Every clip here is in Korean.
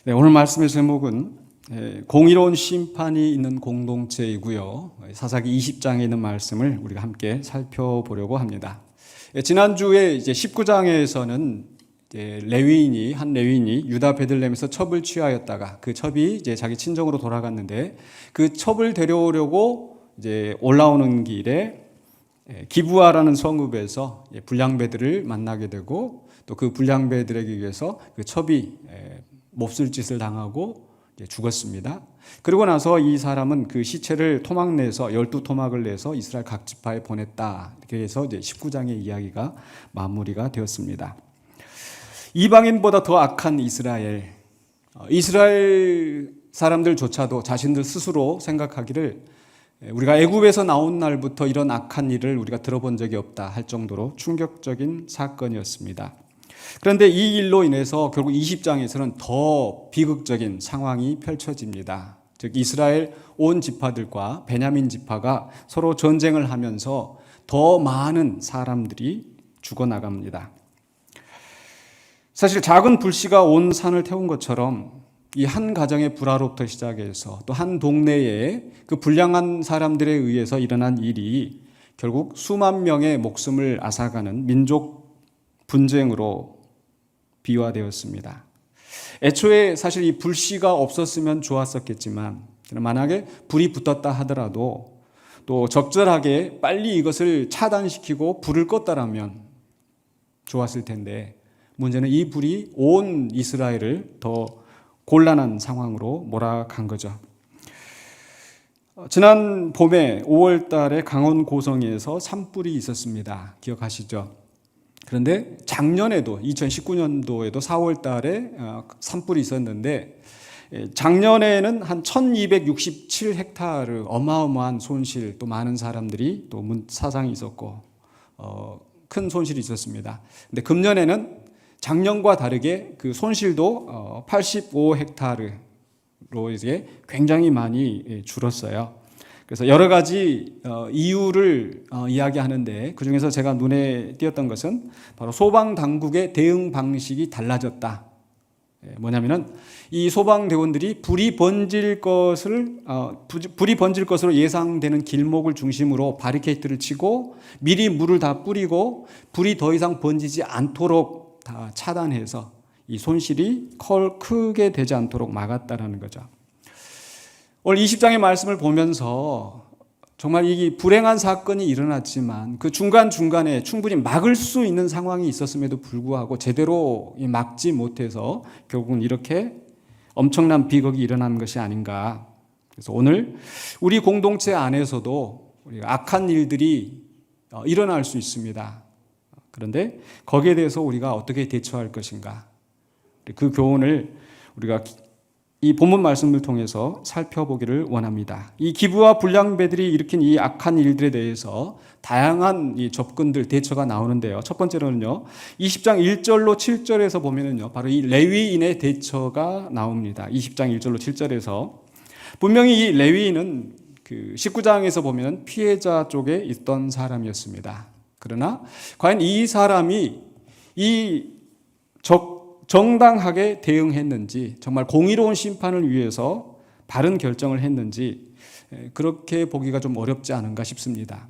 네, 오늘 말씀의 제목은 공의로운 심판이 있는 공동체이고요. 사사기 20장에 있는 말씀을 우리가 함께 살펴보려고 합니다. 지난주에 이제 19장에서는 한 레위인이 유다 베들레헴에서 첩을 취하였다가 그 첩이 이제 자기 친정으로 돌아갔는데 그 첩을 데려오려고 이제 올라오는 길에 기브아라는 성읍에서 불량배들을 만나게 되고 또 그 불량배들에게 의해서 그 첩이 몹쓸 짓을 당하고 죽었습니다. 그리고 나서 이 사람은 그 시체를 토막내서 12토막을 내서 이스라엘 각 지파에 보냈다. 그래서 이제 19장의 이야기가 마무리가 되었습니다. 이방인보다 더 악한 이스라엘 사람들조차도 자신들 스스로 생각하기를 우리가 애굽에서 나온 날부터 이런 악한 일을 우리가 들어본 적이 없다 할 정도로 충격적인 사건이었습니다. 그런데 이 일로 인해서 결국 20장에서는 더 비극적인 상황이 펼쳐집니다. 즉 이스라엘 온 지파들과 베냐민 지파가 서로 전쟁을 하면서 더 많은 사람들이 죽어나갑니다. 사실 작은 불씨가 온 산을 태운 것처럼 이 한 가정의 불화로부터 시작해서 또 한 동네에 그 불량한 사람들에 의해서 일어난 일이 결국 수만 명의 목숨을 앗아가는 민족 분쟁으로 비화되었습니다. 애초에 사실 이 불씨가 없었으면 좋았었겠지만 만약에 불이 붙었다 하더라도 또 적절하게 빨리 이것을 차단시키고 불을 껐다라면 좋았을 텐데 문제는 이 불이 온 이스라엘을 더 곤란한 상황으로 몰아간 거죠. 지난 봄에 5월 달에 강원 고성에서 산불이 있었습니다. 기억하시죠? 그런데 작년에도 2019년도에도 4월 달에 산불이 있었는데 작년에는 한 1267헥타르 어마어마한 손실, 또 많은 사람들이 또 사상이 있었고 큰 손실이 있었습니다. 근데 금년에는 작년과 다르게 그 손실도 85헥타르로 이제 굉장히 많이 줄었어요. 그래서 여러 가지 이유를 이야기하는데 그중에서 제가 눈에 띄었던 것은 바로 소방당국의 대응 방식이 달라졌다. 뭐냐면은 이 소방대원들이 불이 번질 것으로 예상되는 길목을 중심으로 바리케이트를 치고 미리 물을 다 뿌리고 불이 더 이상 번지지 않도록 다 차단해서 이 손실이 크게 되지 않도록 막았다라는 거죠. 오늘 20장의 말씀을 보면서 정말 이 불행한 사건이 일어났지만 그 중간중간에 충분히 막을 수 있는 상황이 있었음에도 불구하고 제대로 막지 못해서 결국은 이렇게 엄청난 비극이 일어난 것이 아닌가. 그래서 오늘 우리 공동체 안에서도 악한 일들이 일어날 수 있습니다. 그런데 거기에 대해서 우리가 어떻게 대처할 것인가. 그 교훈을 우리가 이 본문 말씀을 통해서 살펴보기를 원합니다. 이 기브와 불량배들이 일으킨 이 악한 일들에 대해서 다양한 이 접근들, 대처가 나오는데요. 첫 번째로는요, 20장 1절로 7절에서 보면은요, 바로 이 레위인의 대처가 나옵니다. 20장 1절로 7절에서 분명히 이 레위인은 그 19장에서 보면은 피해자 쪽에 있던 사람이었습니다. 그러나 과연 이 사람이 정당하게 대응했는지, 정말 공의로운 심판을 위해서 바른 결정을 했는지 그렇게 보기가 좀 어렵지 않은가 싶습니다.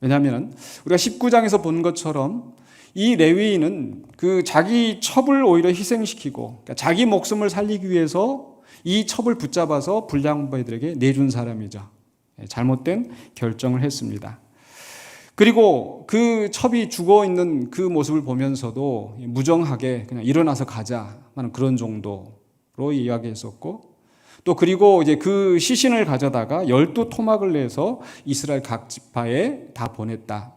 왜냐하면 우리가 19장에서 본 것처럼 이 레위인은 그 자기 첩을 오히려 희생시키고 그러니까 자기 목숨을 살리기 위해서 이 첩을 붙잡아서 불량배들에게 내준 사람이죠. 잘못된 결정을 했습니다. 그리고 그 첩이 죽어 있는 그 모습을 보면서도 무정하게 그냥 일어나서 가자 하는 그런 정도로 이야기했었고, 또 그리고 이제 그 시신을 가져다가 12토막을 내서 이스라엘 각 지파에 다 보냈다.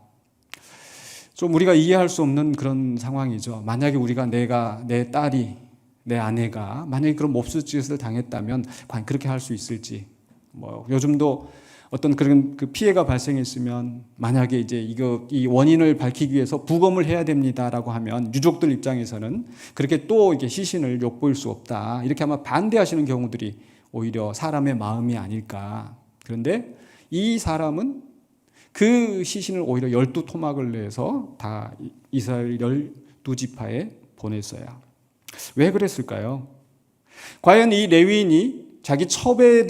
좀 우리가 이해할 수 없는 그런 상황이죠. 만약에 내 딸이, 내 아내가 만약에 그런 몹쓸 짓을 당했다면 과연 그렇게 할 수 있을지. 요즘도 어떤 그런 그 피해가 발생했으면 만약에 이제 이 원인을 밝히기 위해서 부검을 해야 됩니다라고 하면 유족들 입장에서는 그렇게 또 이게 시신을 엿보일 수 없다. 이렇게 아마 반대하시는 경우들이 오히려 사람의 마음이 아닐까. 그런데 이 사람은 그 시신을 오히려 12토막을 내서 다 이스라엘 12지파에 보냈어요. 왜 그랬을까요? 과연 이 레위인이 자기 첩의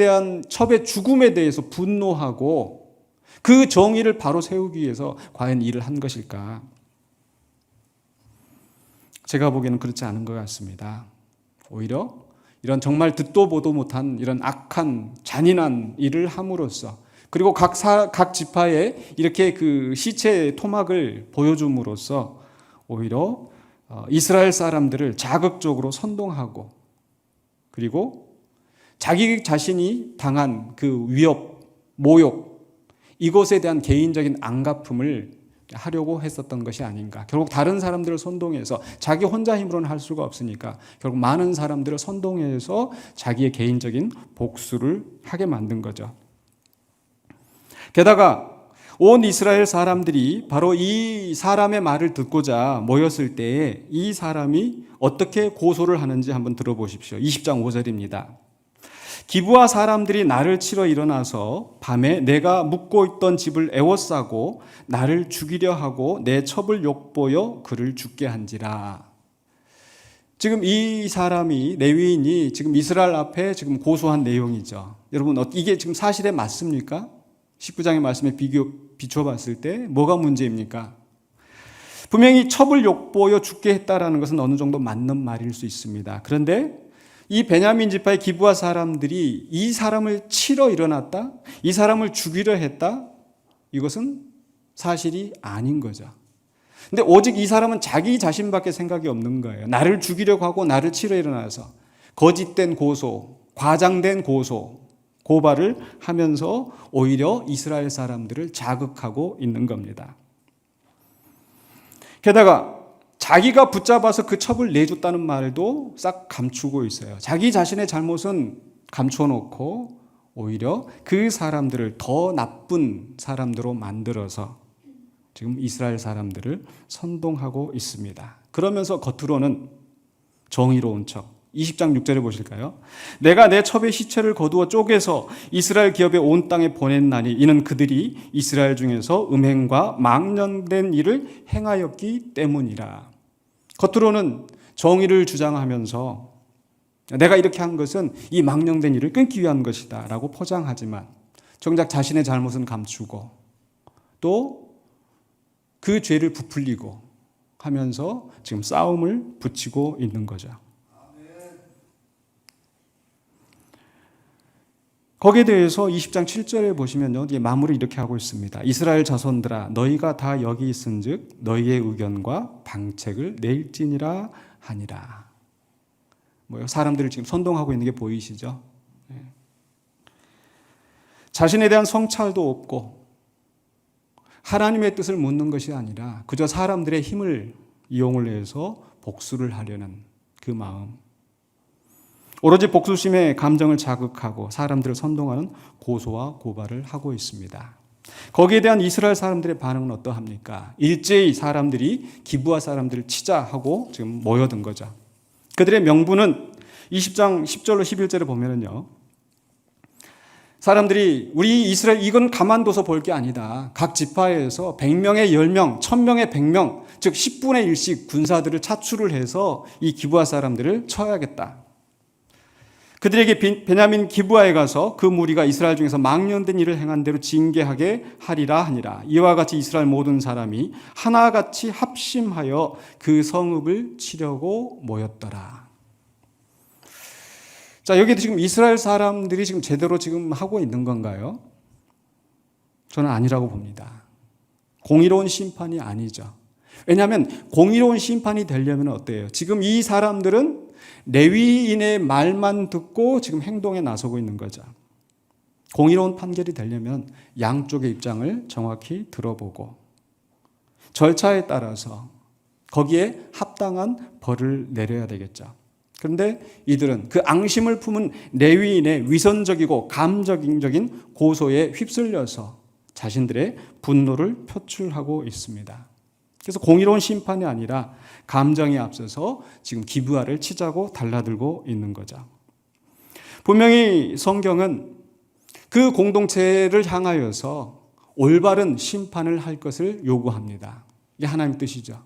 죽음에 대해서 분노하고 그 정의를 바로 세우기 위해서 과연 일을 한 것일까? 제가 보기에는 그렇지 않은 것 같습니다. 오히려 이런 정말 듣도 보도 못한 이런 악한 잔인한 일을 함으로써, 그리고 각 지파에 이렇게 그 시체의 토막을 보여줌으로써 오히려 이스라엘 사람들을 자극적으로 선동하고, 그리고 자기 자신이 당한 그 위협, 모욕, 이것에 대한 개인적인 안갚음을 하려고 했었던 것이 아닌가. 결국 다른 사람들을 선동해서, 자기 혼자 힘으로는 할 수가 없으니까 결국 많은 사람들을 선동해서 자기의 개인적인 복수를 하게 만든 거죠. 게다가 온 이스라엘 사람들이 바로 이 사람의 말을 듣고자 모였을 때에 이 사람이 어떻게 고소를 하는지 한번 들어보십시오. 20장 5절입니다. 기브아 사람들이 나를 치러 일어나서 밤에 내가 묵고 있던 집을 에워싸고 나를 죽이려 하고 내 첩을 욕보여 그를 죽게 한지라. 지금 이 사람이, 레위인이 지금 이스라엘 앞에 지금 고소한 내용이죠. 여러분, 이게 지금 사실에 맞습니까? 19장의 말씀에 비춰봤을 때 뭐가 문제입니까? 분명히 첩을 욕보여 죽게 했다라는 것은 어느 정도 맞는 말일 수 있습니다. 그런데 이 베냐민 지파의 기브아 사람들이 이 사람을 치러 일어났다? 이 사람을 죽이려 했다? 이것은 사실이 아닌 거죠. 근데 오직 이 사람은 자기 자신밖에 생각이 없는 거예요. 나를 죽이려고 하고 나를 치러 일어나서 거짓된 고소, 과장된 고발을 하면서 오히려 이스라엘 사람들을 자극하고 있는 겁니다. 게다가 자기가 붙잡아서 그 첩을 내줬다는 말도 싹 감추고 있어요. 자기 자신의 잘못은 감춰놓고 오히려 그 사람들을 더 나쁜 사람들로 만들어서 지금 이스라엘 사람들을 선동하고 있습니다. 그러면서 겉으로는 정의로운 척. 20장 6절에 보실까요? 내가 내 첩의 시체를 거두어 쪼개서 이스라엘 기업의 온 땅에 보냈나니 이는 그들이 이스라엘 중에서 음행과 망령된 일을 행하였기 때문이라. 겉으로는 정의를 주장하면서 내가 이렇게 한 것은 이 망령된 일을 끊기 위한 것이다 라고 포장하지만 정작 자신의 잘못은 감추고 또 그 죄를 부풀리고 하면서 지금 싸움을 붙이고 있는 거죠. 거기에 대해서 20장 7절에 보시면요, 마무리 이렇게 하고 있습니다. 이스라엘 자손들아, 너희가 다 여기 있은즉 너희의 의견과 방책을 내일지니라 하니라. 사람들을 지금 선동하고 있는 게 보이시죠? 자신에 대한 성찰도 없고 하나님의 뜻을 묻는 것이 아니라 그저 사람들의 힘을 이용을 해서 복수를 하려는 그 마음. 오로지 복수심의 감정을 자극하고 사람들을 선동하는 고소와 고발을 하고 있습니다. 거기에 대한 이스라엘 사람들의 반응은 어떠합니까? 일제히 사람들이 기브아 사람들을 치자 하고 지금 모여든 거죠. 그들의 명분은 20장 10절로 11절에 보면은요, 사람들이 우리 이스라엘 이건 가만둬서 볼 게 아니다. 각 지파에서 100명에 10명, 1000명에 100명, 즉 10분의 1씩 군사들을 차출을 해서 이 기브아 사람들을 쳐야겠다. 그들에게 베냐민 기브아에 가서 그 무리가 이스라엘 중에서 망령된 일을 행한 대로 징계하게 하리라 하니라. 이와 같이 이스라엘 모든 사람이 하나같이 합심하여 그 성읍을 치려고 모였더라. 자, 여기도 지금 이스라엘 사람들이 지금 제대로 지금 하고 있는 건가요? 저는 아니라고 봅니다. 공의로운 심판이 아니죠. 왜냐하면 공의로운 심판이 되려면 어때요? 지금 이 사람들은 레위인의 말만 듣고 지금 행동에 나서고 있는 거죠. 공의로운 판결이 되려면 양쪽의 입장을 정확히 들어보고 절차에 따라서 거기에 합당한 벌을 내려야 되겠죠. 그런데 이들은 그 앙심을 품은 레위인의 위선적이고 감정적인 고소에 휩쓸려서 자신들의 분노를 표출하고 있습니다. 그래서 공의로운 심판이 아니라 감정에 앞서서 지금 기브아를 치자고 달라들고 있는 거죠. 분명히 성경은 그 공동체를 향하여서 올바른 심판을 할 것을 요구합니다. 이게 하나님의 뜻이죠.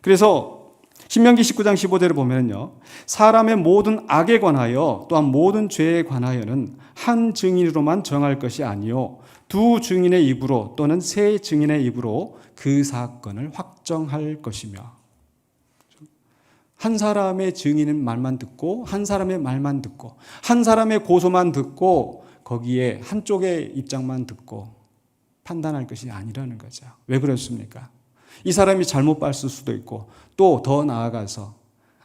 그래서 신명기 19장 15절을 보면요, 사람의 모든 악에 관하여 또한 모든 죄에 관하여는 한 증인으로만 정할 것이 아니요 두 증인의 입으로 또는 세 증인의 입으로 그 사건을 확정할 것이며, 한 사람의 증인은 말만 듣고 한 사람의 말만 듣고 한 사람의 고소만 듣고 거기에 한쪽의 입장만 듣고 판단할 것이 아니라는 거죠. 왜 그렇습니까? 이 사람이 잘못 봤을 수도 있고 또 더 나아가서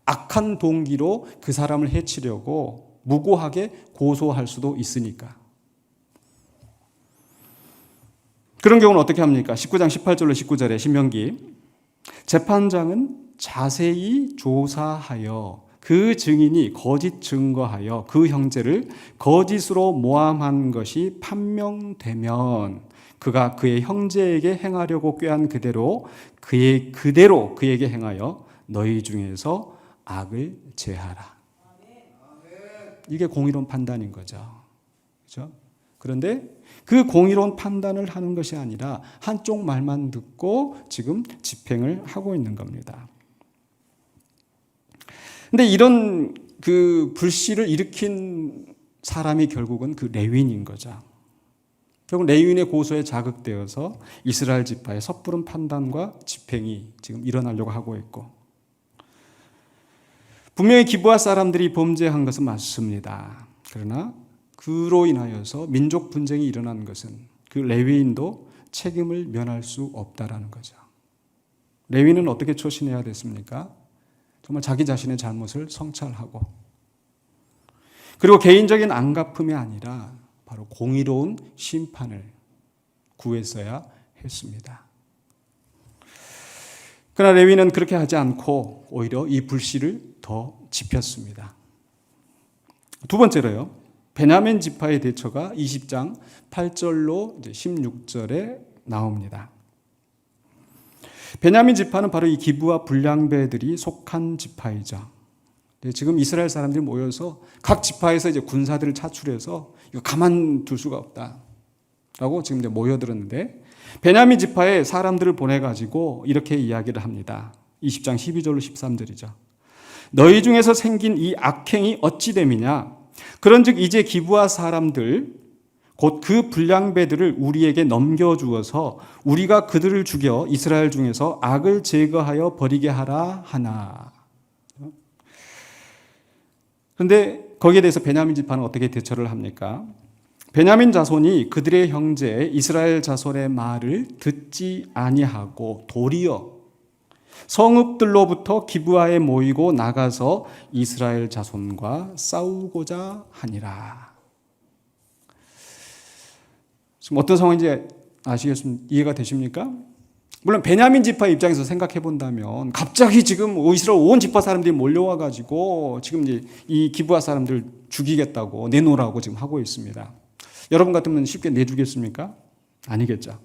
악한 동기로 그 사람을 해치려고 무고하게 고소할 수도 있으니까. 그런 경우는 어떻게 합니까? 19장 18절로 19절에 신명기, 재판장은 자세히 조사하여 그 증인이 거짓 증거하여 그 형제를 거짓으로 모함한 것이 판명되면 그가 그의 형제에게 행하려고 꾀한 그대로 그에게 행하여 너희 중에서 악을 제하라. 이게 공의로운 판단인 거죠. 그렇죠? 그런데 그 공의로운 판단을 하는 것이 아니라 한쪽 말만 듣고 지금 집행을 하고 있는 겁니다. 근데 이런 그 불씨를 일으킨 사람이 결국은 그 레위인인 거죠. 결국 레위인의 고소에 자극되어서 이스라엘 지파의 섣부른 판단과 집행이 지금 일어나려고 하고 있고, 분명히 기브아 사람들이 범죄한 것은 맞습니다. 그러나 그로 인하여서 민족 분쟁이 일어난 것은 그 레위인도 책임을 면할 수 없다라는 거죠. 레위인은 어떻게 처신해야 됐습니까? 정말 자기 자신의 잘못을 성찰하고, 그리고 개인적인 안갚음이 아니라 바로 공의로운 심판을 구했어야 했습니다. 그러나 레위는 그렇게 하지 않고 오히려 이 불씨를 더 지폈습니다. 두 번째로요, 베냐민 지파의 대처가 20장 8절로 16절에 나옵니다. 베냐민 지파는 바로 이 기브와 불량배들이 속한 지파이죠. 지금 이스라엘 사람들이 모여서 각 지파에서 이제 군사들을 차출해서 이거 가만둘 수가 없다라고 지금 이제 모여들었는데, 베냐민 지파에 사람들을 보내가지고 이렇게 이야기를 합니다. 20장 12절로 13절이죠. 너희 중에서 생긴 이 악행이 어찌 됨이냐? 그런즉 이제 기브아 사람들 곧 그 불량배들을 우리에게 넘겨주어서 우리가 그들을 죽여 이스라엘 중에서 악을 제거하여 버리게 하라 하나. 그런데 거기에 대해서 베냐민 지파는 어떻게 대처를 합니까? 베냐민 자손이 그들의 형제 이스라엘 자손의 말을 듣지 아니하고 도리어 성읍들로부터 기브아에 모이고 나가서 이스라엘 자손과 싸우고자 하니라. 지금 어떤 상황인지 아시겠습니까? 이해가 되십니까? 물론 베냐민 지파 입장에서 생각해 본다면 갑자기 지금 이스라엘 온 지파 사람들이 몰려와 가지고 지금 이제 이 기브아 사람들 죽이겠다고 내놓으라고 지금 하고 있습니다. 여러분 같으면 쉽게 내주겠습니까? 아니겠죠.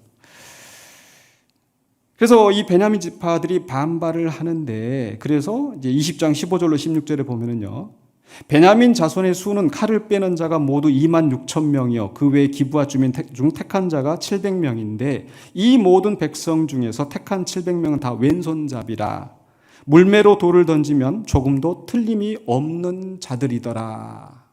그래서 이 베냐민 지파들이 반발을 하는데, 그래서 이제 20장 15절로 16절에 보면은요, 베냐민 자손의 수는 칼을 빼는 자가 모두 26,000명이요 그 외에 기브아 주민 중 택한 자가 700명인데 이 모든 백성 중에서 택한 700명은 다 왼손잡이라 물매로 돌을 던지면 조금도 틀림이 없는 자들이더라.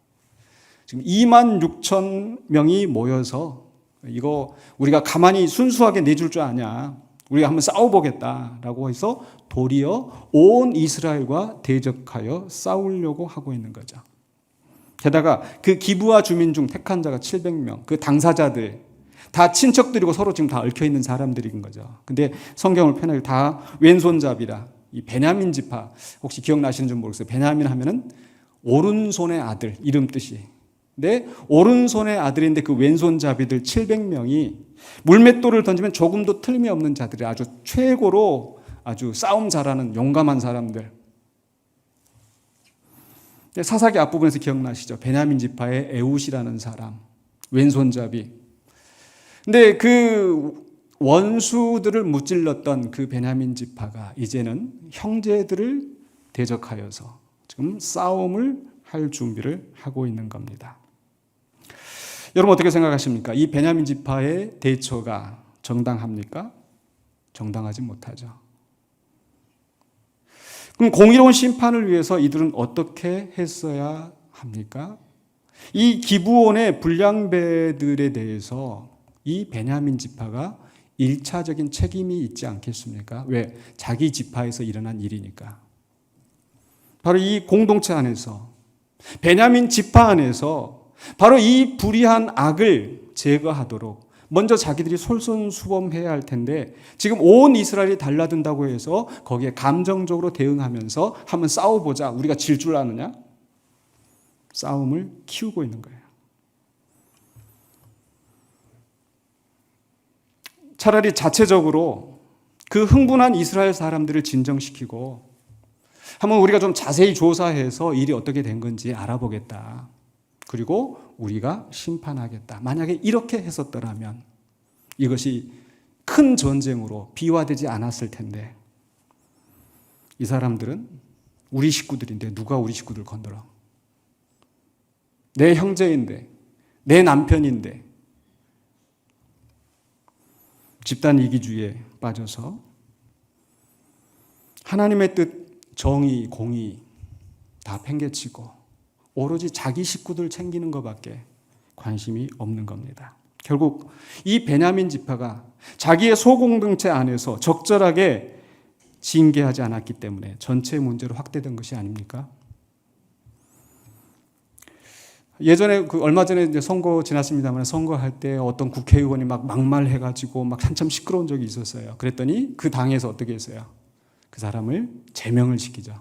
지금 26,000명이 모여서 이거 우리가 가만히 순수하게 내줄 줄 아냐, 우리가 한번 싸워보겠다라고 해서 도리어 온 이스라엘과 대적하여 싸우려고 하고 있는 거죠. 게다가 그 기브아 주민 중 택한 자가 700명, 그 당사자들 다 친척들이고 서로 지금 다 얽혀있는 사람들인 거죠. 근데 성경을 펴내기 다 왼손잡이라. 이 베냐민 지파, 혹시 기억나시는지 모르겠어요. 베냐민 하면은 오른손의 아들, 이름 뜻이. 근데 오른손의 아들인데 그 왼손잡이들 700명이 물맷돌을 던지면 조금도 틀림이 없는 자들이 아주 최고로 아주 싸움 잘하는 용감한 사람들. 사사기 앞부분에서 기억나시죠? 베냐민 지파의 에훗이라는 사람, 왼손잡이. 근데 그 원수들을 무찔렀던 그 베냐민 지파가 이제는 형제들을 대적하여서 지금 싸움을 할 준비를 하고 있는 겁니다. 여러분 어떻게 생각하십니까? 이 베냐민 지파의 대처가 정당합니까? 정당하지 못하죠. 그럼 공의로운 심판을 위해서 이들은 어떻게 했어야 합니까? 이 기브온의 불량배들에 대해서 이 베냐민 지파가 1차적인 책임이 있지 않겠습니까? 왜? 자기 지파에서 일어난 일이니까. 바로 이 공동체 안에서, 베냐민 지파 안에서 바로 이 불의한 악을 제거하도록 먼저 자기들이 솔선수범해야 할 텐데, 지금 온 이스라엘이 달라든다고 해서 거기에 감정적으로 대응하면서 한번 싸워보자, 우리가 질 줄 아느냐? 싸움을 키우고 있는 거예요. 차라리 자체적으로 그 흥분한 이스라엘 사람들을 진정시키고 한번 우리가 좀 자세히 조사해서 일이 어떻게 된 건지 알아보겠다. 그리고 우리가 심판하겠다. 만약에 이렇게 했었더라면 이것이 큰 전쟁으로 비화되지 않았을 텐데, 이 사람들은 우리 식구들인데 누가 우리 식구들 건드려? 내 형제인데, 내 남편인데, 집단 이기주의에 빠져서 하나님의 뜻, 정의, 공의 다 팽개치고 오로지 자기 식구들 챙기는 것밖에 관심이 없는 겁니다. 결국 이 베냐민 지파가 자기의 소공동체 안에서 적절하게 징계하지 않았기 때문에 전체 문제로 확대된 것이 아닙니까? 예전에 얼마 전에 이제 선거 지났습니다만, 선거할 때 어떤 국회의원이 막 막말해가지고 막 한참 시끄러운 적이 있었어요. 그랬더니 그 당에서 어떻게 했어요? 그 사람을 제명을 시키죠.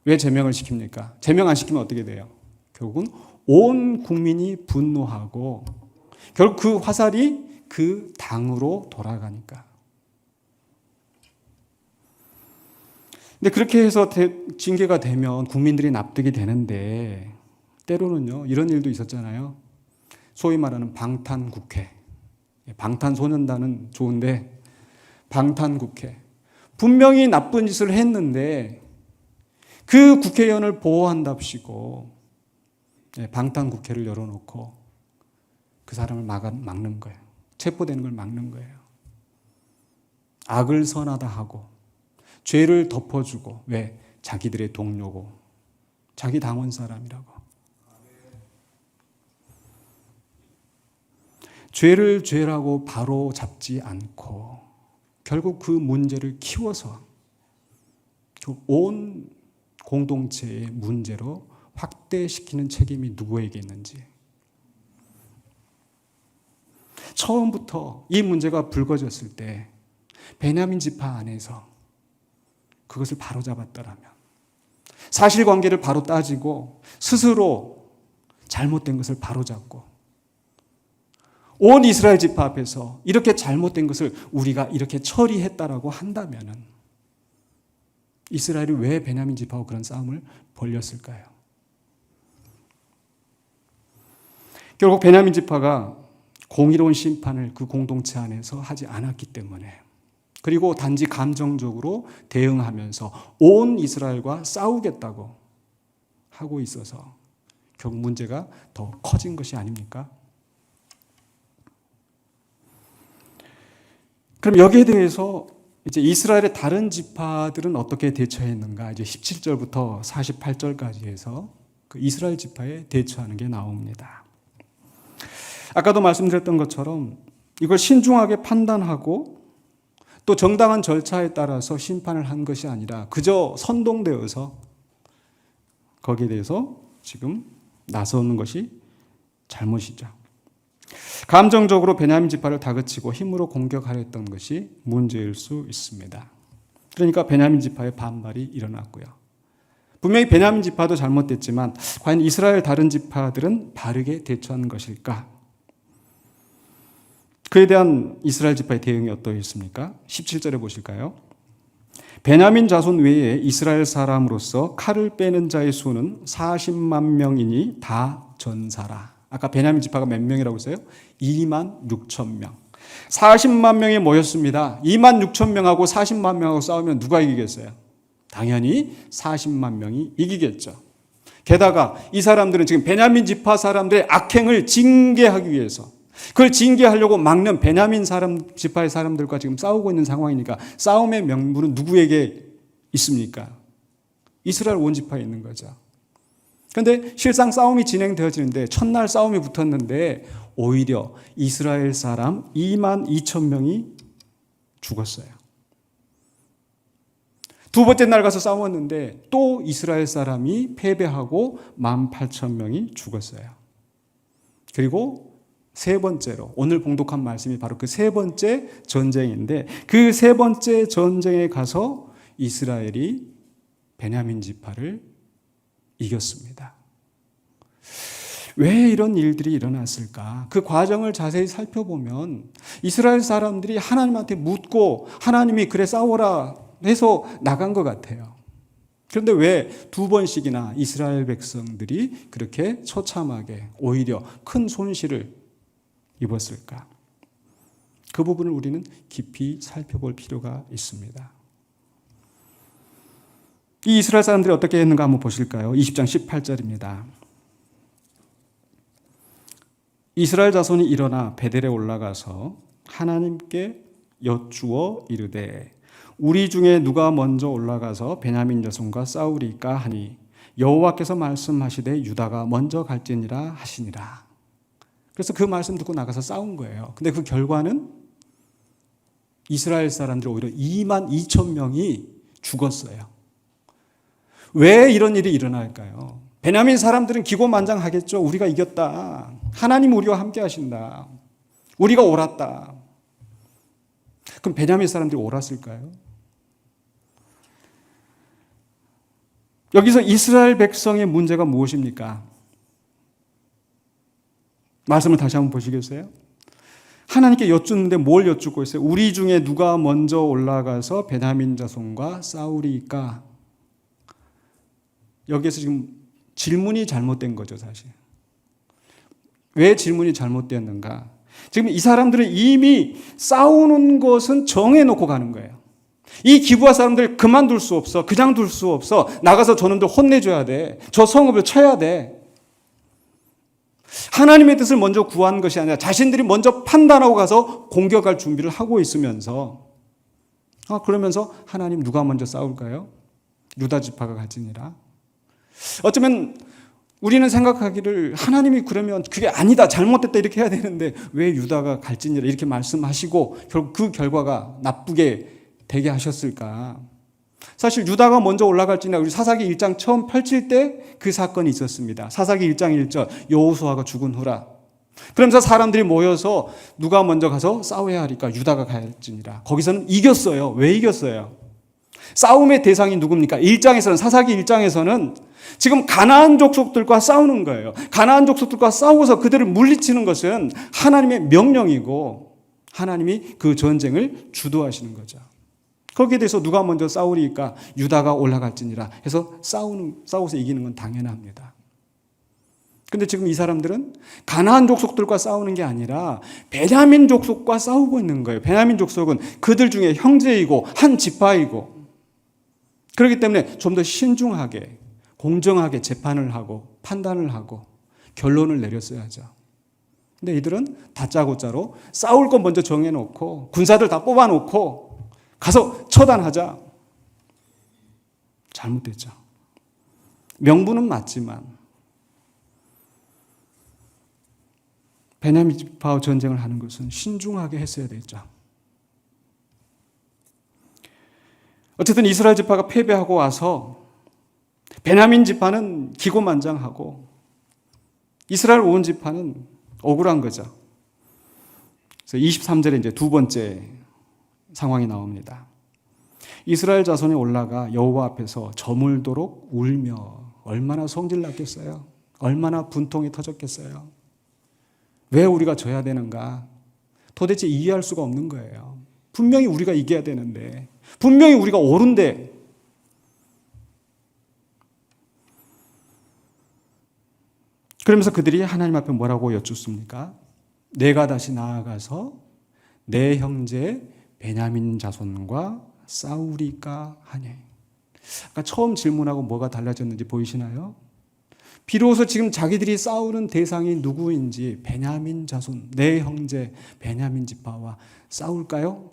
왜 제명을 시킵니까? 제명 안 시키면 어떻게 돼요? 결국은 온 국민이 분노하고 결국 그 화살이 그 당으로 돌아가니까. 근데 그렇게 해서 징계가 되면 국민들이 납득이 되는데, 때로는요, 이런 일도 있었잖아요. 소위 말하는 방탄국회. 방탄소년단은 좋은데 방탄국회. 분명히 나쁜 짓을 했는데 그 국회의원을 보호한답시고 방탄국회를 열어놓고 그 사람을 막는 거예요. 체포되는 걸 막는 거예요. 악을 선하다 하고 죄를 덮어주고, 왜? 자기들의 동료고 자기 당원 사람이라고. 죄를 죄라고 바로 잡지 않고 결국 그 문제를 키워서 온 공동체의 문제로 확대시키는 책임이 누구에게 있는지. 처음부터 이 문제가 불거졌을 때 베냐민 지파 안에서 그것을 바로잡았더라면, 사실관계를 바로 따지고 스스로 잘못된 것을 바로잡고 온 이스라엘 지파 앞에서 이렇게 잘못된 것을 우리가 이렇게 처리했다라고 한다면은 이스라엘이 왜 베냐민 지파하고 그런 싸움을 벌였을까요? 결국 베냐민 지파가 공의로운 심판을 그 공동체 안에서 하지 않았기 때문에, 그리고 단지 감정적으로 대응하면서 온 이스라엘과 싸우겠다고 하고 있어서 결국 문제가 더 커진 것이 아닙니까? 그럼 여기에 대해서 이제 이스라엘의 다른 지파들은 어떻게 대처했는가? 이제 17절부터 48절까지 해서 그 이스라엘 지파에 대처하는 게 나옵니다. 아까도 말씀드렸던 것처럼 이걸 신중하게 판단하고 또 정당한 절차에 따라서 심판을 한 것이 아니라 그저 선동되어서 거기에 대해서 지금 나서는 것이 잘못이죠. 감정적으로 베냐민 지파를 다그치고 힘으로 공격하려던 것이 문제일 수 있습니다. 그러니까 베냐민 지파의 반발이 일어났고요. 분명히 베냐민 지파도 잘못됐지만 과연 이스라엘 다른 지파들은 바르게 대처한 것일까? 그에 대한 이스라엘 지파의 대응이 어떠했습니까? 17절에 보실까요? 베냐민 자손 외에 이스라엘 사람으로서 칼을 빼는 자의 수는 40만 명이니 다 전사라. 아까 베냐민 지파가 몇 명이라고 했어요? 2만 6천 명. 40만 명이 모였습니다. 2만 6천 명하고 40만 명하고 싸우면 누가 이기겠어요? 당연히 40만 명이 이기겠죠. 게다가 이 사람들은 지금 베냐민 지파 사람들의 악행을 징계하기 위해서, 그걸 징계하려고 막는 베냐민 지파의 사람들과 지금 싸우고 있는 상황이니까 싸움의 명분은 누구에게 있습니까? 이스라엘 온 지파에 있는 거죠. 그런데 실상 싸움이 진행되어지는데 첫날 싸움이 붙었는데 오히려 이스라엘 사람 2만 2천 명이 죽었어요. 두 번째 날 가서 싸웠는데 또 이스라엘 사람이 패배하고 1만 8천 명이 죽었어요. 그리고 세 번째로 오늘 봉독한 말씀이 바로 그 세 번째 전쟁인데 그 세 번째 전쟁에 가서 이스라엘이 베냐민 지파를 이겼습니다. 왜 이런 일들이 일어났을까? 그 과정을 자세히 살펴보면 이스라엘 사람들이 하나님한테 묻고 하나님이 그래 싸워라 해서 나간 것 같아요. 그런데 왜 두 번씩이나 이스라엘 백성들이 그렇게 처참하게 오히려 큰 손실을 입었을까? 그 부분을 우리는 깊이 살펴볼 필요가 있습니다. 이 이스라엘 사람들이 어떻게 했는가 한번 보실까요? 20장 18절입니다. 이스라엘 자손이 일어나 베델에 올라가서 하나님께 여쭈어 이르되 우리 중에 누가 먼저 올라가서 베냐민 자손과 싸우리까 하니 여호와께서 말씀하시되 유다가 먼저 갈지니라 하시니라. 그래서 그 말씀 듣고 나가서 싸운 거예요. 근데 그 결과는 이스라엘 사람들이 오히려 2만 2천 명이 죽었어요. 왜 이런 일이 일어날까요? 베냐민 사람들은 기고만장하겠죠. 우리가 이겼다. 하나님 우리와 함께 하신다. 우리가 옳았다. 그럼 베냐민 사람들이 옳았을까요? 여기서 이스라엘 백성의 문제가 무엇입니까? 말씀을 다시 한번 보시겠어요? 하나님께 여쭙는데 뭘 여쭙고 있어요? 우리 중에 누가 먼저 올라가서 베냐민 자손과 싸우리까? 여기에서 지금 질문이 잘못된 거죠, 사실. 왜 질문이 잘못되었는가? 지금 이 사람들은 이미 싸우는 것은 정해놓고 가는 거예요. 이 기브아 사람들 그만둘 수 없어. 그냥 둘 수 없어. 나가서 저놈들 혼내줘야 돼. 저 성읍을 쳐야 돼. 하나님의 뜻을 먼저 구한 것이 아니라 자신들이 먼저 판단하고 가서 공격할 준비를 하고 있으면서 그러면서 하나님 누가 먼저 싸울까요? 유다 지파가 갈지니라. 어쩌면 우리는 생각하기를 하나님이 그러면 그게 아니다, 잘못됐다 이렇게 해야 되는데 왜 유다가 갈지니라 이렇게 말씀하시고 결국 그 결과가 나쁘게 되게 하셨을까? 사실 유다가 먼저 올라갈지니라 우리 사사기 1장 처음 펼칠 때 그 사건이 있었습니다. 사사기 1장 1절 여호수아가 죽은 후라. 그러면서 사람들이 모여서 누가 먼저 가서 싸워야 하리까? 유다가 갈지니라. 거기서는 이겼어요. 왜 이겼어요? 싸움의 대상이 누굽니까? 1장에서는 사사기 1장에서는 지금 가나안 족속들과 싸우는 거예요. 가나안 족속들과 싸워서 그들을 물리치는 것은 하나님의 명령이고 하나님이 그 전쟁을 주도하시는 거죠. 거기에 대해서 누가 먼저 싸우리까? 유다가 올라갈지니라 해서 싸워서 이기는 건 당연합니다. 근데 지금 이 사람들은 가나안 족속들과 싸우는 게 아니라 베냐민 족속과 싸우고 있는 거예요. 베냐민 족속은 그들 중에 형제이고 한 지파이고 그렇기 때문에 좀 더 신중하게 공정하게 재판을 하고 판단을 하고 결론을 내렸어야죠. 근데 이들은 다짜고짜로 싸울 건 먼저 정해놓고 군사들 다 뽑아놓고 가서 처단하자. 잘못됐죠. 명분은 맞지만 베냐민 지파와 전쟁을 하는 것은 신중하게 했어야 됐죠. 어쨌든 이스라엘 지파가 패배하고 와서 베냐민 지파는 기고만장하고 이스라엘 온 지파는 억울한 거죠. 그래서 23절에 이제 두 번째 상황이 나옵니다. 이스라엘 자손이 올라가 여호와 앞에서 저물도록 울며 얼마나 성질 났겠어요? 얼마나 분통이 터졌겠어요? 왜 우리가 져야 되는가? 도대체 이해할 수가 없는 거예요. 분명히 우리가 이겨야 되는데 분명히 우리가 옳은데 그러면서 그들이 하나님 앞에 뭐라고 여쭙습니까? 내가 다시 나아가서 내 형제 베냐민 자손과 싸우리까 하니. 아까 처음 질문하고 뭐가 달라졌는지 보이시나요? 비로소 지금 자기들이 싸우는 대상이 누구인지 베냐민 자손, 내 형제 베냐민 지파와 싸울까요?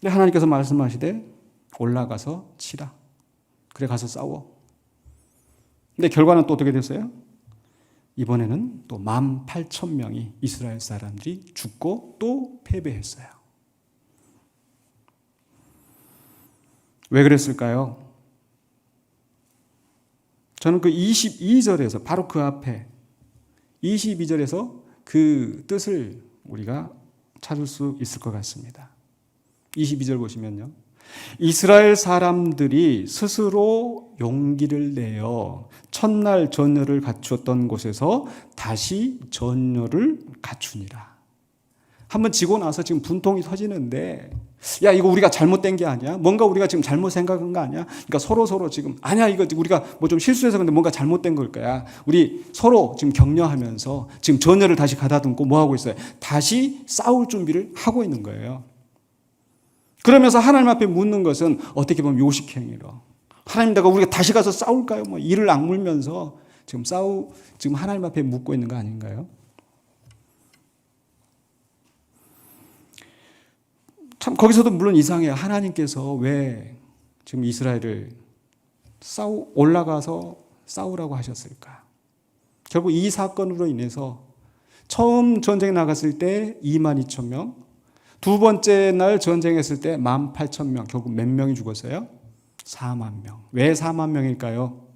근데 하나님께서 말씀하시되 올라가서 치라. 그래 가서 싸워. 근데 결과는 또 어떻게 됐어요? 이번에는 또 18,000명이 이스라엘 사람들이 죽고 또 패배했어요. 왜 그랬을까요? 저는 그 22절에서 바로 그 앞에 22절에서 그 뜻을 우리가 찾을 수 있을 것 같습니다. 22절 보시면요. 이스라엘 사람들이 스스로 용기를 내어 첫날 전열을 갖추었던 곳에서 다시 전열을 갖추니라. 한번 지고 나서 지금 분통이 터지는데, 야, 이거 우리가 잘못된 게 아니야? 뭔가 우리가 지금 잘못 생각한 거 아니야? 그러니까 서로 지금, 아니야, 이거 우리가 뭐 좀 실수해서 근데 뭔가 잘못된 걸 거야. 우리 서로 지금 격려하면서 지금 전열을 다시 가다듬고 뭐 하고 있어요? 다시 싸울 준비를 하고 있는 거예요. 그러면서 하나님 앞에 묻는 것은 어떻게 보면 요식행위로. 하나님, 내가 우리가 다시 가서 싸울까요? 뭐 이를 악물면서 지금 하나님 앞에 묻고 있는 거 아닌가요? 참 거기서도 물론 이상해요. 하나님께서 왜 지금 이스라엘을 올라가서 싸우라고 하셨을까? 결국 이 사건으로 인해서 처음 전쟁에 나갔을 때 22,000명, 두 번째 날 전쟁했을 때 18,000명, 결국 몇 명이 죽었어요? 4만 명. 왜 4만 명일까요?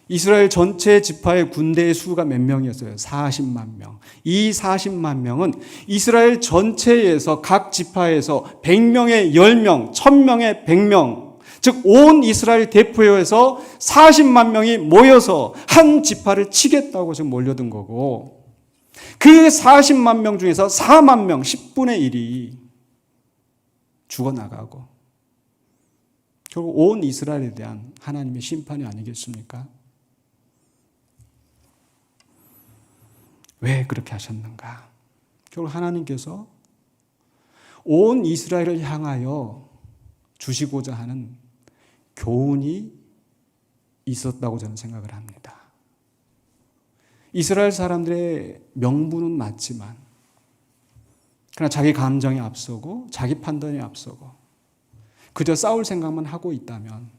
이스라엘 전체 지파의 군대의 수가 몇 명이었어요? 40만 명. 이 40만 명은 이스라엘 전체에서 각 지파에서 100명에 10명, 1000명에 100명, 즉 온 이스라엘 대표에서 40만 명이 모여서 한 지파를 치겠다고 지금 몰려든 거고, 그 40만 명 중에서 4만 명, 10분의 1이 죽어나가고, 결국 온 이스라엘에 대한 하나님의 심판이 아니겠습니까? 왜 그렇게 하셨는가? 결국 하나님께서 온 이스라엘을 향하여 주시고자 하는 교훈이 있었다고 저는 생각을 합니다. 이스라엘 사람들의 명분은 맞지만, 그러나 자기 감정이 앞서고 자기 판단이 앞서고 그저 싸울 생각만 하고 있다면,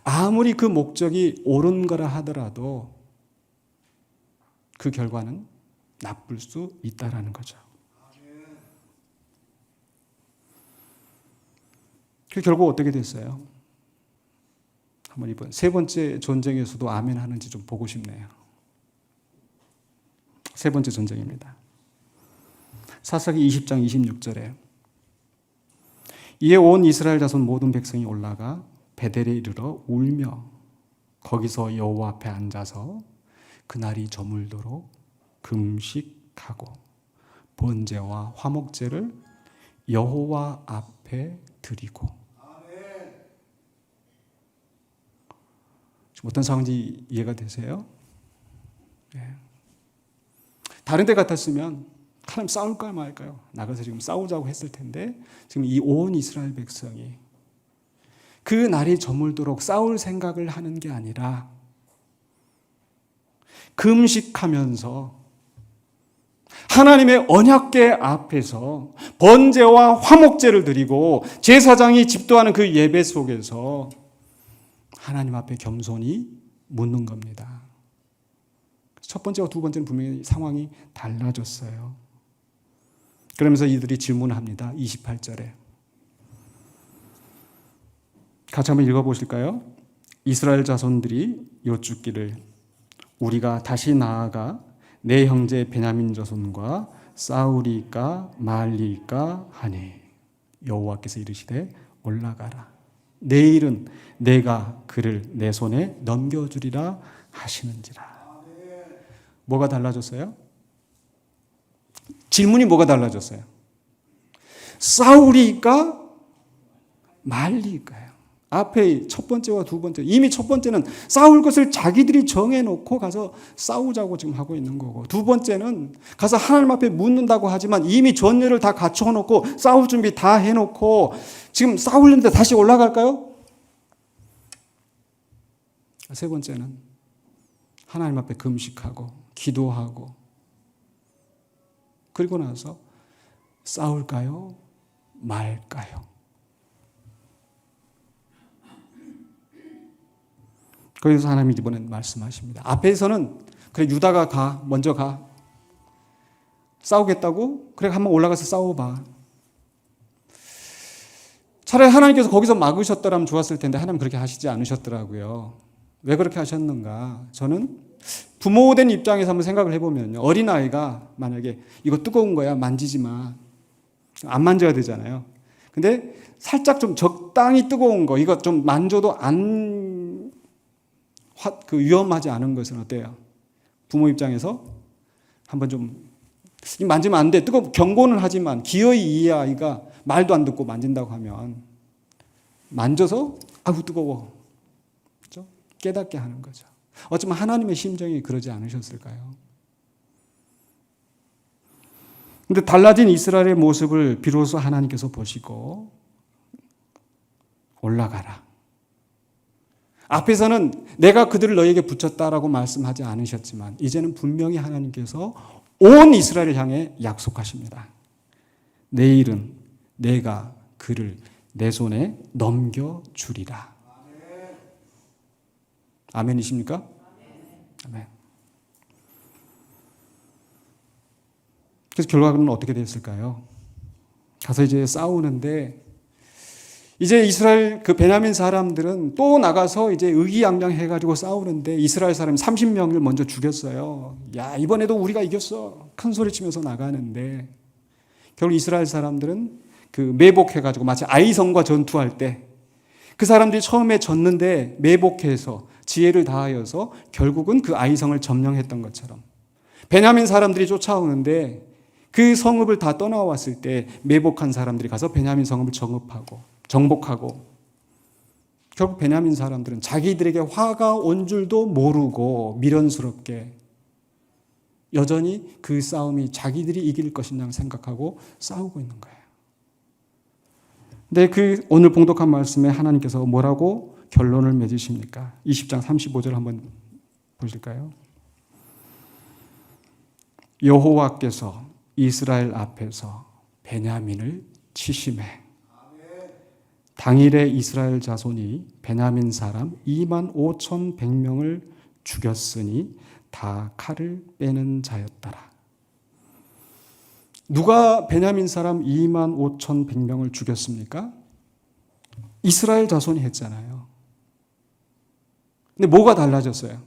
아무리 그 목적이 옳은 거라 하더라도 그 결과는 나쁠 수 있다라는 거죠. 그 결국 어떻게 됐어요? 한번 이번 세 번째 전쟁에서도 아멘 하는지 좀 보고 싶네요. 세 번째 전쟁입니다. 사사기 20장 26절에 이에 온 이스라엘 자손 모든 백성이 올라가 베델에 이르러 울며 거기서 여호와 앞에 앉아서 그날이 저물도록 금식하고 번제와 화목제를 여호와 앞에 드리고. 지금 어떤 상황인지 이해가 되세요? 네. 다른 데 같았으면 하나님 싸울까요 말까요? 나가서 지금 싸우자고 했을 텐데, 지금 이 온 이스라엘 백성이 그 날이 저물도록 싸울 생각을 하는 게 아니라 금식하면서 하나님의 언약궤 앞에서 번제와 화목제를 드리고 제사장이 집도하는 그 예배 속에서 하나님 앞에 겸손히 묻는 겁니다. 첫 번째와 두 번째는 분명히 상황이 달라졌어요. 그러면서 이들이 질문합니다. 28절에. 같이 한번 읽어보실까요? 이스라엘 자손들이 여쭙기를 우리가 다시 나아가 내 형제 베냐민 자손과 싸우리까 말리까 하니 여호와께서 이르시되 올라가라. 내일은 내가 그를 내 손에 넘겨주리라 하시는지라. 뭐가 달라졌어요? 질문이 뭐가 달라졌어요? 싸우리까 말리까요? 앞에 첫 번째와 두 번째, 이미 첫 번째는 싸울 것을 자기들이 정해놓고 가서 싸우자고 지금 하고 있는 거고, 두 번째는 가서 하나님 앞에 묻는다고 하지만 이미 전열을 다 갖춰놓고 싸울 준비 다 해놓고 지금 싸우려는데 다시 올라갈까요? 세 번째는 하나님 앞에 금식하고 기도하고 그리고 나서 싸울까요? 말까요? 그래서 하나님이 이번엔 말씀하십니다. 앞에서는 그래 유다가 먼저 가. 싸우겠다고? 그래 한번 올라가서 싸워봐. 차라리 하나님께서 거기서 막으셨더라면 좋았을 텐데 하나님 그렇게 하시지 않으셨더라고요. 왜 그렇게 하셨는가? 저는 부모된 입장에서 한번 생각을 해보면요. 어린아이가 만약에 이거 뜨거운 거야 만지지 마. 안 만져야 되잖아요. 근데 살짝 좀 적당히 뜨거운 거 이거 좀 만져도 위험하지 않은 것은 어때요? 부모 입장에서 한번 좀 만지면 안 돼. 경고는 하지만 기어이 이 아이가 말도 안 듣고 만진다고 하면 만져서 아우 뜨거워. 그렇죠? 깨닫게 하는 거죠. 어쩌면 하나님의 심정이 그러지 않으셨을까요? 근데 달라진 이스라엘의 모습을 비로소 하나님께서 보시고 올라가라. 앞에서는 내가 그들을 너에게 붙였다라고 말씀하지 않으셨지만 이제는 분명히 하나님께서 온 이스라엘을 향해 약속하십니다. 내일은 내가 그를 내 손에 넘겨주리라. 아멘이십니까? 아멘. 그래서 결과는 어떻게 됐을까요? 가서 이제 싸우는데 이제 이스라엘 베냐민 사람들은 또 나가서 이제 의기양양해가지고 싸우는데 이스라엘 사람이 30명을 먼저 죽였어요. 야, 이번에도 우리가 이겼어. 큰 소리 치면서 나가는데 결국 이스라엘 사람들은 매복해가지고 마치 아이성과 전투할 때 그 사람들이 처음에 졌는데 매복해서 지혜를 다하여서 결국은 그 아이성을 점령했던 것처럼 베냐민 사람들이 쫓아오는데 그 성읍을 다 떠나왔을 때 매복한 사람들이 가서 베냐민 성읍을 정복하고 결국 베냐민 사람들은 자기들에게 화가 온 줄도 모르고 미련스럽게 여전히 그 싸움이 자기들이 이길 것이냐고 생각하고 싸우고 있는 거예요. 근데 오늘 봉독한 말씀에 하나님께서 뭐라고 결론을 맺으십니까? 20장 35절 한번 보실까요? 여호와께서 이스라엘 앞에서 베냐민을 치심해 당일에 이스라엘 자손이 베냐민 사람 25,100명을 죽였으니 다 칼을 빼는 자였더라. 누가 베냐민 사람 25,100명을 죽였습니까? 이스라엘 자손이 했잖아요. 근데 뭐가 달라졌어요?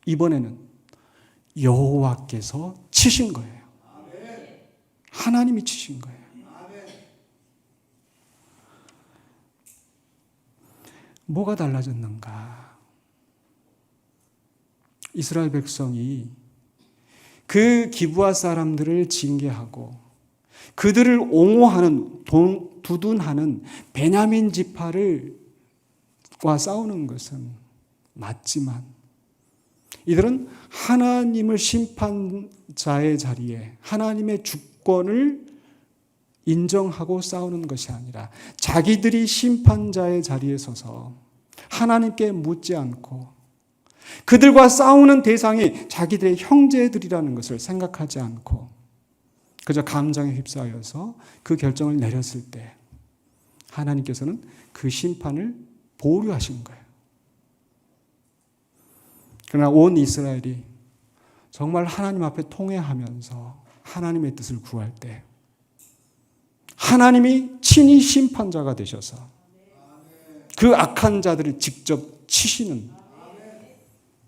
이번에는 여호와께서 치신 거예요. 하나님이 치신 거예요. 뭐가 달라졌는가? 이스라엘 백성이 그 기브아 사람들을 징계하고 그들을 옹호하는 두둔하는 베냐민 지파를 싸우는 것은 맞지만 이들은 하나님을 심판자의 자리에 하나님의 주권을 인정하고 싸우는 것이 아니라 자기들이 심판자의 자리에 서서 하나님께 묻지 않고 그들과 싸우는 대상이 자기들의 형제들이라는 것을 생각하지 않고 그저 감정에 휩싸여서 그 결정을 내렸을 때 하나님께서는 그 심판을 보류하신 거예요. 그러나 온 이스라엘이 정말 하나님 앞에 통회하면서 하나님의 뜻을 구할 때 하나님이 친히 심판자가 되셔서 그 악한 자들을 직접 치시는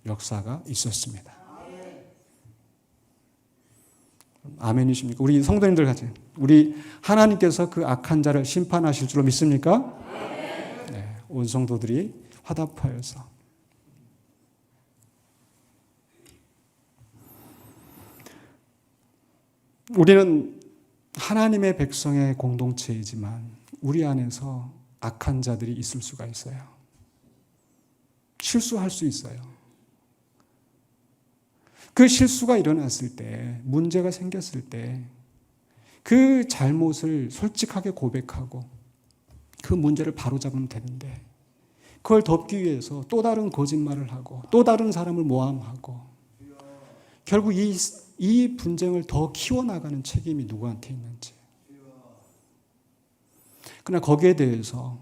역사가 있었습니다. 아멘이십니까? 우리 성도님들 같이 우리 하나님께서 그 악한 자를 심판하실 줄로 믿습니까? 네, 온 성도들이 화답하여서 우리는 하나님의 백성의 공동체이지만 우리 안에서 악한 자들이 있을 수가 있어요. 실수할 수 있어요. 그 실수가 일어났을 때, 문제가 생겼을 때 그 잘못을 솔직하게 고백하고 그 문제를 바로잡으면 되는데 그걸 덮기 위해서 또 다른 거짓말을 하고 또 다른 사람을 모함하고 결국 이 분쟁을 더 키워나가는 책임이 누구한테 있는지 그러나 거기에 대해서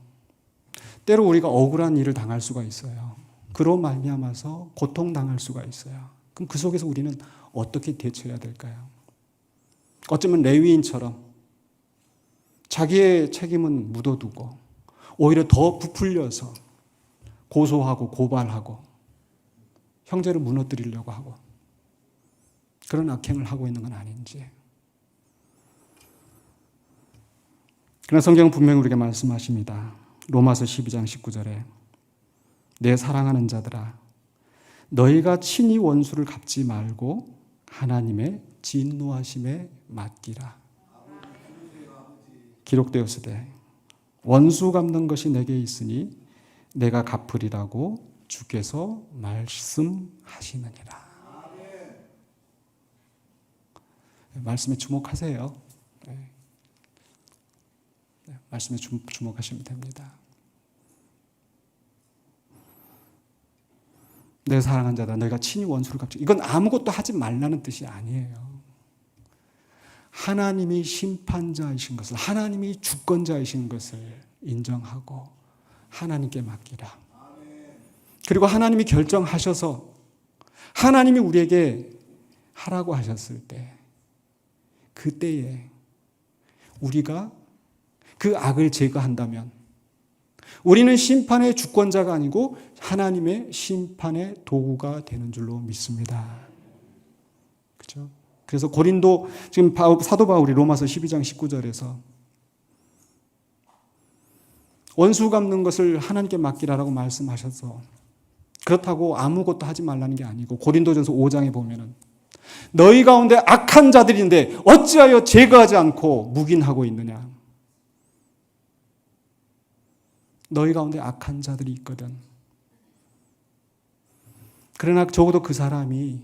때로 우리가 억울한 일을 당할 수가 있어요. 그로 말미암아서 고통당할 수가 있어요. 그럼 그 속에서 우리는 어떻게 대처해야 될까요? 어쩌면 레위인처럼 자기의 책임은 묻어두고 오히려 더 부풀려서 고소하고 고발하고 형제를 무너뜨리려고 하고 그런 악행을 하고 있는 건 아닌지. 그러나 성경은 분명히 우리에게 말씀하십니다. 로마서 12장 19절에 내 사랑하는 자들아 너희가 친히 원수를 갚지 말고 하나님의 진노하심에 맡기라. 기록되었으되 원수 갚는 것이 내게 있으니 내가 갚으리라고 주께서 말씀하시느니라. 말씀에 주목하세요. 말씀에 주목하시면 됩니다. 내 사랑한 자다 너희가 친히 원수를 갚지. 이건 아무것도 하지 말라는 뜻이 아니에요. 하나님이 심판자이신 것을, 하나님이 주권자이신 것을 인정하고 하나님께 맡기라. 그리고 하나님이 결정하셔서 하나님이 우리에게 하라고 하셨을 때 그때에 우리가 그 악을 제거한다면 우리는 심판의 주권자가 아니고 하나님의 심판의 도구가 되는 줄로 믿습니다. 그렇죠? 그래서 고린도 지금 사도 바울이 로마서 12장 19절에서 원수 갚는 것을 하나님께 맡기라라고 말씀하셔서 그렇다고 아무것도 하지 말라는 게 아니고 고린도전서 5장에 보면은 너희 가운데 악한 자들인데 어찌하여 제거하지 않고 묵인하고 있느냐. 너희 가운데 악한 자들이 있거든. 그러나 적어도 그 사람이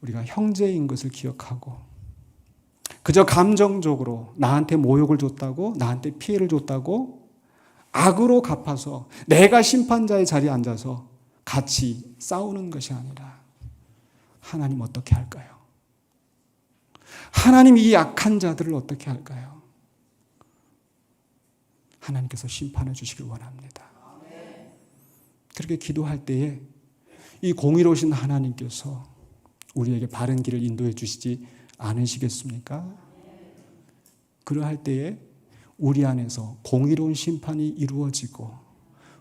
우리가 형제인 것을 기억하고 그저 감정적으로 나한테 모욕을 줬다고 나한테 피해를 줬다고 악으로 갚아서 내가 심판자의 자리에 앉아서 같이 싸우는 것이 아니라 하나님 어떻게 할까요? 하나님 이 악한 자들을 어떻게 할까요? 하나님께서 심판해 주시길 원합니다. 그렇게 기도할 때에 이 공의로우신 하나님께서 우리에게 바른 길을 인도해 주시지 않으시겠습니까? 그러할 때에 우리 안에서 공의로운 심판이 이루어지고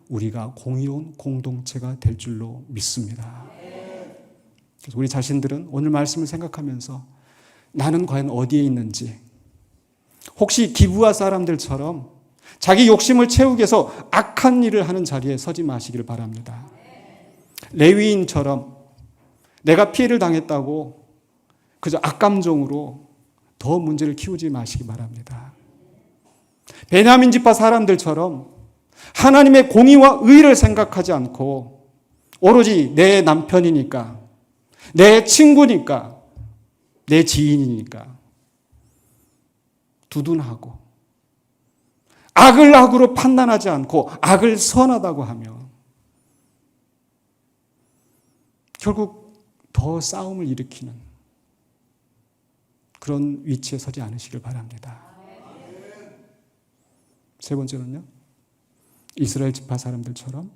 우리가 공의로운 공동체가 될 줄로 믿습니다. 그래서 우리 자신들은 오늘 말씀을 생각하면서 나는 과연 어디에 있는지, 혹시 기브아 사람들처럼 자기 욕심을 채우기 위해서 악한 일을 하는 자리에 서지 마시기를 바랍니다. 레위인처럼 내가 피해를 당했다고 그저 악감정으로 더 문제를 키우지 마시기 바랍니다. 베냐민 지파 사람들처럼 하나님의 공의와 의를 생각하지 않고 오로지 내 남편이니까, 내 친구니까, 내 지인이니까 두둔하고 악을 악으로 판단하지 않고 악을 선하다고 하며 결국 더 싸움을 일으키는 그런 위치에 서지 않으시길 바랍니다. 세 번째는요, 이스라엘 지파 사람들처럼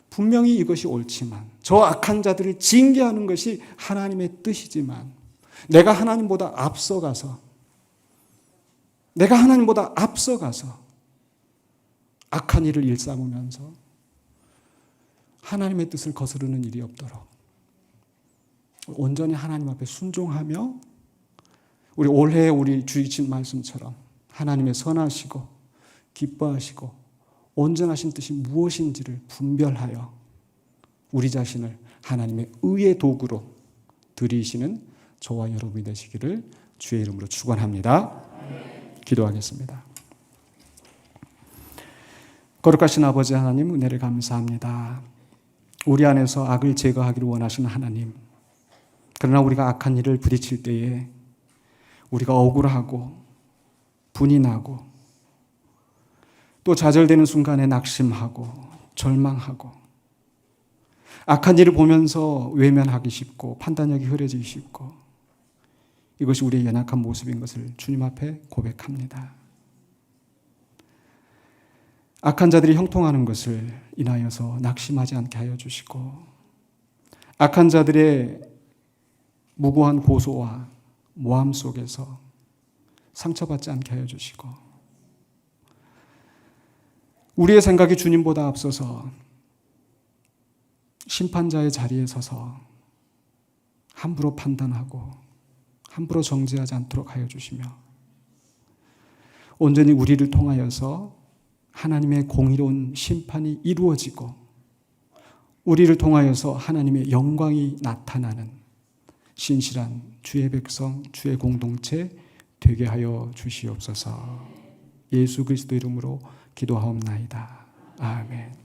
분명히 이것이 옳지만 저 악한 자들을 징계하는 것이 하나님의 뜻이지만 내가 하나님보다 앞서가서 악한 일을 일삼으면서 하나님의 뜻을 거스르는 일이 없도록 온전히 하나님 앞에 순종하며 우리 올해 우리 주의친 말씀처럼 하나님의 선하시고 기뻐하시고 온전하신 뜻이 무엇인지를 분별하여 우리 자신을 하나님의 의의 도구로 들이시는 저와 여러분이 되시기를 주의 이름으로 축원합니다. 기도하겠습니다. 거룩하신 아버지 하나님, 은혜를 감사합니다. 우리 안에서 악을 제거하기를 원하시는 하나님, 그러나 우리가 악한 일을 부딪힐 때에 우리가 억울하고 분이 나고 또 좌절되는 순간에 낙심하고 절망하고 악한 일을 보면서 외면하기 쉽고 판단력이 흐려지기 쉽고 이것이 우리의 연약한 모습인 것을 주님 앞에 고백합니다. 악한 자들이 형통하는 것을 인하여서 낙심하지 않게 하여 주시고, 악한 자들의 무고한 고소와 모함 속에서 상처받지 않게 하여 주시고, 우리의 생각이 주님보다 앞서서 심판자의 자리에 서서 함부로 판단하고 함부로 정죄하지 않도록 하여 주시며, 온전히 우리를 통하여서 하나님의 공의로운 심판이 이루어지고 우리를 통하여서 하나님의 영광이 나타나는 신실한 주의 백성, 주의 공동체 되게 하여 주시옵소서. 예수 그리스도 이름으로 기도하옵나이다. 아멘.